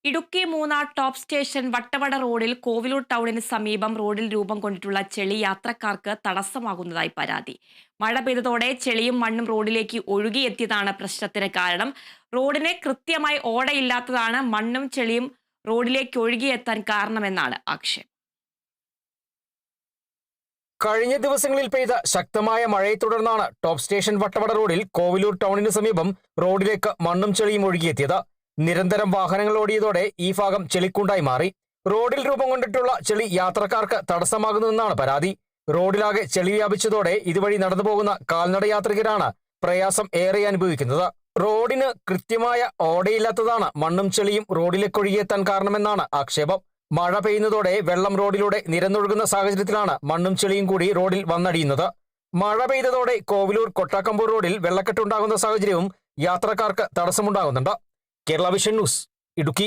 Idukki Munnar top station Vattavada റോഡിൽ കോവിലൂർ ടൗണിന് സമീപം റോഡിൽ രൂപം കൊണ്ടിട്ടുള്ള ചെളി യാത്രക്കാർക്ക് തടസ്സമാകുന്നതായി പരാതി. മഴ പെയ്തതോടെ ചെളിയും മണ്ണും റോഡിലേക്ക് ഒഴുകിയെത്തിയതാണ് പ്രശ്നത്തിന് കാരണം. റോഡിന് കൃത്യമായി ഓടയില്ലാത്തതാണ് മണ്ണും ചെളിയും റോഡിലേക്ക് ഒഴുകിയെത്താൻ കാരണമെന്നാണ് ആക്ഷേപം. കഴിഞ്ഞ ദിവസങ്ങളിൽ പെയ്ത ശക്തമായ മഴയെ തുടർന്നാണ് ടോപ്പ് സ്റ്റേഷൻ വട്ടവട റോഡിൽ കോവിലൂർ ടൗണിന് സമീപം റോഡിലേക്ക് മണ്ണും ചെളിയും ഒഴുകിയെത്തിയത്. നിരന്തരം വാഹനങ്ങൾ ഓടിയതോടെ ഈ ഭാഗം ചെളിക്കുണ്ടായി മാറി. റോഡിൽ രൂപം കൊണ്ടിട്ടുള്ള ചെളി യാത്രക്കാർക്ക് തടസ്സമാകുന്നുവെന്നാണ് പരാതി. റോഡിലാകെ ചെളി വ്യാപിച്ചതോടെ ഇതുവഴി നടന്നുപോകുന്ന കാൽനട യാത്രികരാണ് പ്രയാസം ഏറെ അനുഭവിക്കുന്നത്. റോഡിന് കൃത്യമായ ഓടയില്ലാത്തതാണ് മണ്ണും ചെളിയും റോഡിലേക്ക് ഒഴുകിയെത്താൻ കാരണമെന്നാണ് ആക്ഷേപം. മഴ പെയ്യുന്നതോടെ വെള്ളം റോഡിലൂടെ നിരന്നൊഴുകുന്ന സാഹചര്യത്തിലാണ് മണ്ണും ചെളിയും കൂടി റോഡിൽ വന്നടിയുന്നത്. മഴ പെയ്തതോടെ കോവിലൂർ കൊട്ടാക്കമ്പൂർ റോഡിൽ വെള്ളക്കെട്ടുണ്ടാകുന്ന സാഹചര്യവും യാത്രക്കാർക്ക് തടസ്സമുണ്ടാകുന്നുണ്ട്. Kerala vision news, Idukki.